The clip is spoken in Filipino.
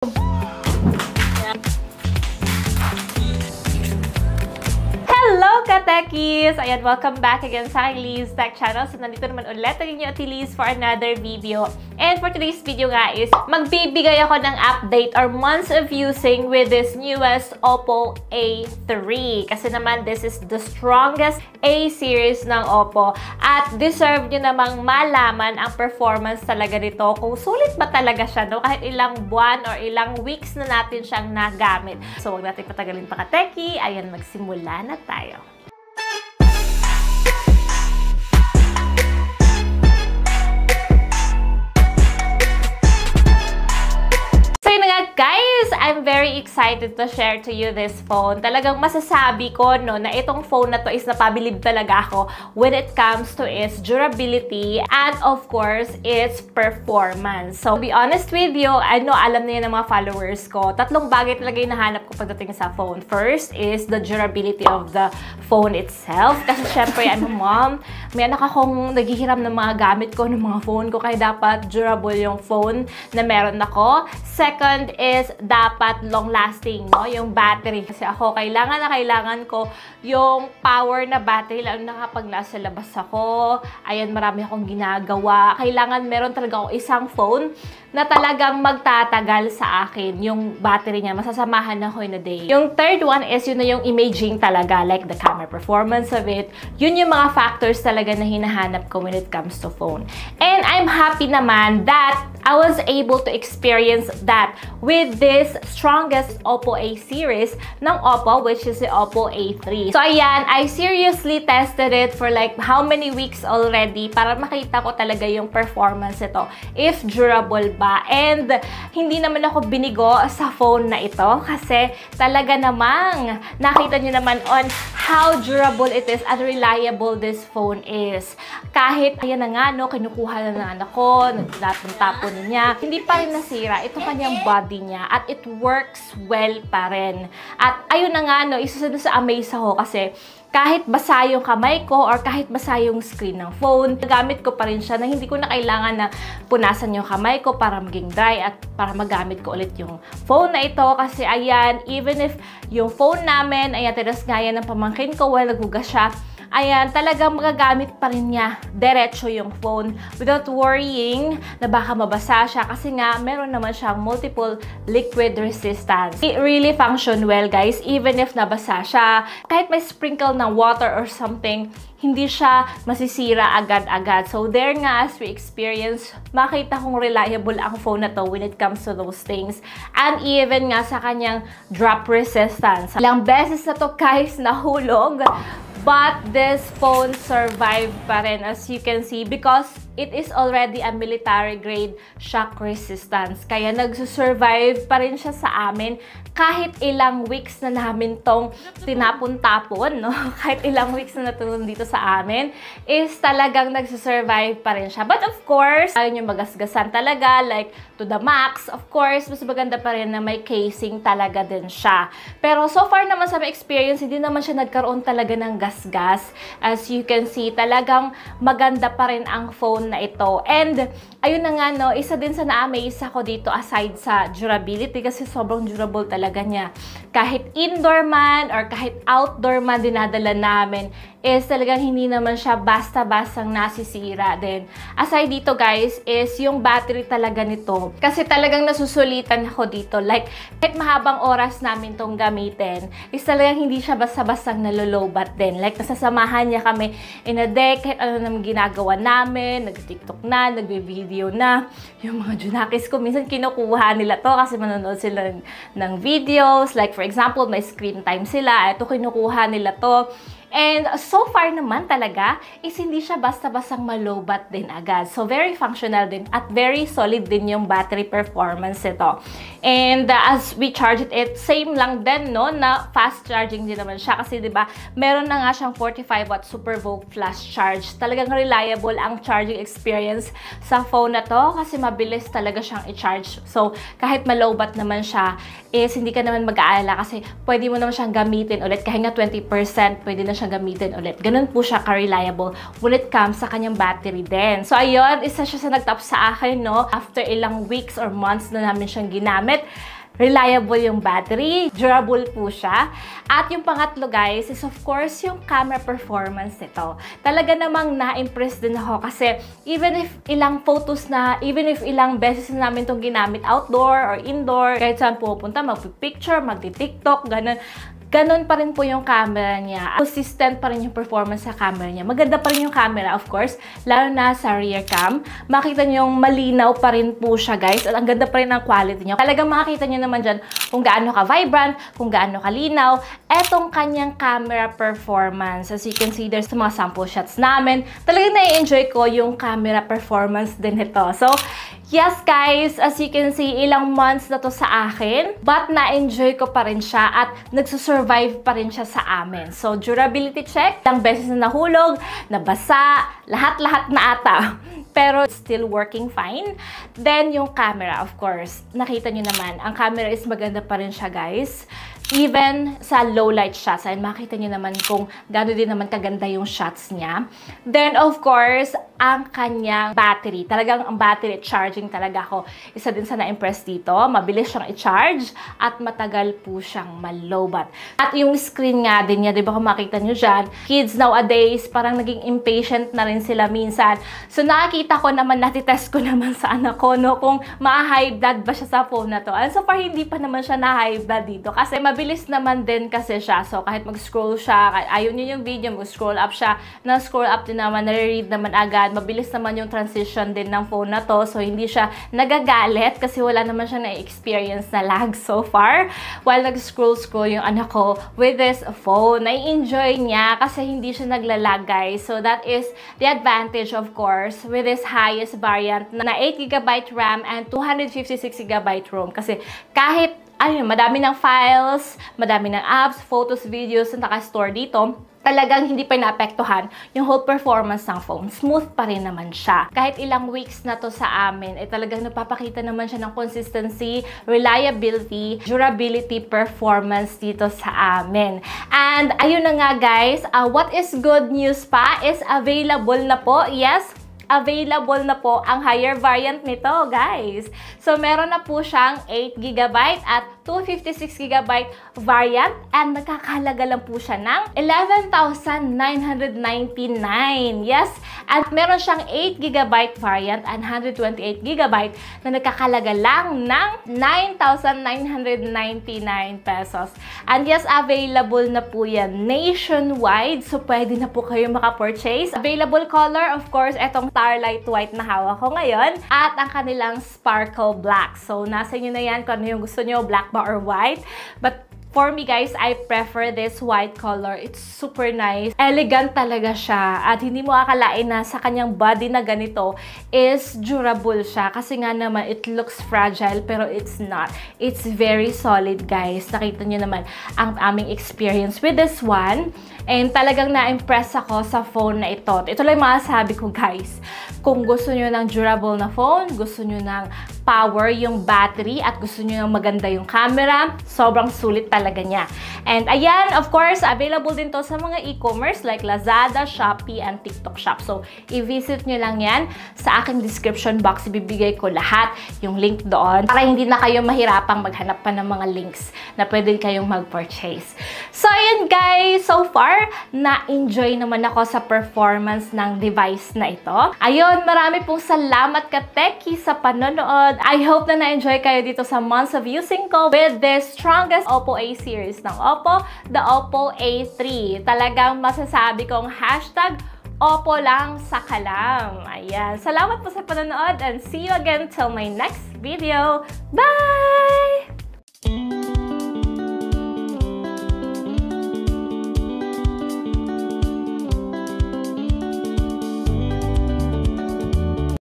Hello, Katekis! Ayan, welcome back again sa aking Liz Tech Channel. So, nandito naman ulit ang inyo Ate Liz for another video. And for today's video nga is, magbibigay ako ng update or months of using with this newest Oppo A3. Kasi naman, this is the strongest A series ng Oppo. At deserve nyo namang malaman ang performance talaga nito. Kung sulit ba talaga siya, no? Kahit ilang buwan or ilang weeks na natin siyang nagamit. So, huwag natin patagalin pa, Kateki. Ayan, magsimula na tayo. Guys, I'm very excited to share to you this phone. Talagang masasabi ko, no, na itong phone na to is napabilib talaga ako when it comes to its durability and of course, its performance. So, to be honest with you, alam na yan ng mga followers ko. Tatlong bagay talaga yung nahanap ko pagdating sa phone. First is the durability of the phone itself. Kasi syempre, mom, may anak akong naghihiram ng mga gamit ko, ng mga phone ko, kaya dapat durable yung phone na meron ako. Second is dapat long-lasting, no? Yung battery. Kasi ako, kailangan ko yung power na battery, lalo na kapag nasa labas ako. Ayan, marami akong ginagawa. Kailangan meron talaga ako isang phone na talagang magtatagal sa akin yung battery niya. Masasamahan ako in a day. Yung third one is yun na yung imaging talaga, like the camera performance of it. Yun yung mga factors talaga na hinahanap ko when it comes to phone. And I'm happy naman that I was able to experience that with this strongest Oppo A series ng Oppo, which is the Oppo A3. So ayan, I seriously tested it for like how many weeks already para makita ko talaga yung performance ito. If durable ba? And hindi naman ako binigo sa phone na ito kasi talaga namang nakita nyo naman on how durable it is and reliable this phone is. Kahit, ayan na nga, no, kinukuha na ng anak ko, nagtapon-tapon niya, hindi pa rin nasira ito kanyang body niya at it works well pa rin. At ayun na nga, no, isa sa amaze ako kasi kahit basa yung kamay ko or kahit basa yung screen ng phone, gamit ko pa rin siya na hindi ko na kailangan na punasan yung kamay ko para maging dry at para magamit ko ulit yung phone na ito. Kasi ayan, even if yung phone namin, ayan, tinas nga yan ng pamangkin ko while naghugas siya, ayan, talagang magagamit pa rin niya diretso yung phone without worrying na baka mabasa siya kasi nga meron naman siyang multiple liquid resistance. It really function well, guys, even if nabasa siya. Kahit may sprinkle ng water or something, hindi siya masisira agad-agad. So there nga, as we experience, makita kong reliable ang phone na to when it comes to those things. And even nga sa kanyang drop resistance. Ilang beses na to, guys, nahulog. But this phone survived pa rin, as you can see, because it is already a military grade shock resistance. Kaya nagsusurvive pa rin siya sa amin kahit ilang weeks na namin tong tinapon-tapon, no? Kahit ilang weeks na natulong dito sa amin, is talagang nagsusurvive pa rin siya. But of course, ayun yung magasgasan talaga, like to the max. Of course, mas maganda pa rin na may casing talaga din siya. Pero so far naman sa my experience, hindi naman siya nagkaroon talaga ng gas-gas. As you can see, talagang maganda pa rin ang phone na ito. And ayun na nga, no, isa din sa na-amaze ako dito aside sa durability kasi sobrang durable talaga niya. Kahit indoor man or kahit outdoor man dinadala namin is talagang hindi naman siya basta-bastang nasisira din. Aside dito, guys, is yung battery talaga nito. Kasi talagang nasusulitan ako dito. Like, kahit mahabang oras namin tong gamitin, is talagang hindi siya basta-bastang nalolobat din. Like, nasasamahan niya kami in a day, kahit ano naman ginagawa namin, nag-TikTok na, nagbe-video na. Yung mga junakis ko, minsan kinukuha nila to kasi manonood sila ng videos. Like, for example, may screen time sila. Ito, kinukuha nila to. And so far naman talaga is hindi siya basta-bastang malobat din agad. So very functional din at very solid din yung battery performance ito. And as we charge it, same lang din, no, na fast charging din naman siya kasi 'di ba, meron na nga siyang 45 watt Super VOOC flash charge. Talagang reliable ang charging experience sa phone na to kasi mabilis talaga siyang i-charge. So kahit malobat naman siya, is hindi ka naman mag-aalala kasi pwede mo naman siyang gamitin ulit kahit nga 20%, pwede na siya gamitin ulit. Ganun po siya ka-reliable when it comes sa kanyang battery din. So, ayun, isa siya sa nagtap sa akin, no? After ilang weeks or months na namin siyang ginamit, reliable yung battery, durable po siya. At yung pangatlo guys is of course yung camera performance nito. Talaga namang na-impress din ako kasi even if ilang beses na namin itong ginamit outdoor or indoor, kahit saan pupunta, mag-picture, mag-tiktok, ganun. Ganon pa rin po yung camera niya. Consistent pa rin yung performance sa camera niya. Maganda pa rin yung camera, of course, lalo na sa rear cam. Makita niyo yung malinaw pa rin po siya, guys. At ang ganda pa rin ng quality niya. Talagang makikita niyo naman dyan kung gaano ka-vibrant, kung gaano kalinaw. Etong kanyang camera performance. As you can see, there's mga sample shots namin. Talagang na-enjoy ko yung camera performance din ito. So, yes guys, as you can see, ilang months na to sa akin, but na-enjoy ko pa rin siya at nagsusurvive pa rin siya sa amin. So, durability check, ilang beses na nahulog, nabasa, lahat-lahat na ata. Pero still working fine. Then, yung camera, of course, nakita nyo naman, ang camera is maganda pa rin siya guys. Even sa low light shots, ay makita nyo naman kung gano'n din naman kaganda yung shots niya. Then, of course, ang kanyang battery. Talagang ang battery charging talaga ako. Isa din sa na-impress dito. Mabilis siyang i-charge at matagal po siyang malobat. At yung screen nga din niya, di ba kung makita nyo dyan, kids nowadays, parang naging impatient na rin sila minsan. So, nakikita ko naman, natitest ko naman sa anak ko, no, kung ma-high blood ba siya sa phone na to. And so far, hindi pa naman siya na-high blood dito. Kasi mabilis naman din kasi siya. So, kahit mag-scroll siya, ayaw niyo yung video, mag-scroll up siya, na-scroll up din naman, nare-read naman agad. Mabilis naman yung transition din ng phone na to. So, hindi siya nagagalit kasi wala naman siya na-experience na lag so far. While nag-scroll-scroll yung anak ko with this phone, nai-enjoy niya kasi hindi siya naglalag, guys. So, that is the advantage, of course, with this highest variant na 8GB RAM and 256GB ROM. Kasi kahit ayun, madami ng files, madami ng apps, photos, videos na naka-store dito, talagang hindi pa naapektuhan yung whole performance ng phone. Smooth pa rin naman siya. Kahit ilang weeks na to sa amin, talagang napapakita naman siya ng consistency, reliability, durability, performance dito sa amin. And ayun na nga guys, what is good news pa is available na po, yes, available na po ang higher variant nito, guys. So, meron na po siyang 8GB at 256GB variant and nagkakahalaga lang po siya ng 11,999. Yes, at meron siyang 8GB variant and 128GB na nagkakahalaga lang ng 9,999 pesos. And yes, available na po yan nationwide. So, pwede na po kayo maka-purchase. Available color, of course, etong Starlight White na hawak ko ngayon at ang kanilang Sparkle Black. So, nasa inyo na yan kung ano yung gusto nyo, black ba or white. But for me guys, I prefer this white color. It's super nice. Elegant talaga siya. At hindi mo akalain na sa kanyang body na ganito is durable siya. Kasi nga naman, it looks fragile pero it's not. It's very solid guys. Nakita nyo naman ang aming experience with this one. And talagang na-impress ako sa phone na ito. Ito lang masasabi ko guys. Kung gusto nyo ng durable na phone, gusto nyo ng power yung battery, at gusto nyo ng maganda yung camera, sobrang sulit talaga niya. And ayan, of course, available din to sa mga e-commerce like Lazada, Shopee, and TikTok Shop. So, i-visit nyo lang yan. Sa aking description box, ibibigay ko lahat yung link doon para hindi na kayo mahirapang maghanap pa ng mga links na pwede kayong mag-purchase. So, ayan guys, so far, na-enjoy naman ako sa performance ng device na ito. Ayun, marami pong salamat ka-techie sa panonood. I hope na na-enjoy kayo dito sa months of using ko with this strongest Oppo A series ng Oppo, the Oppo A3. Talagang masasabi kong hashtag Oppo lang sa kalam. Ayan. Salamat po sa panonood and see you again till my next video. Bye!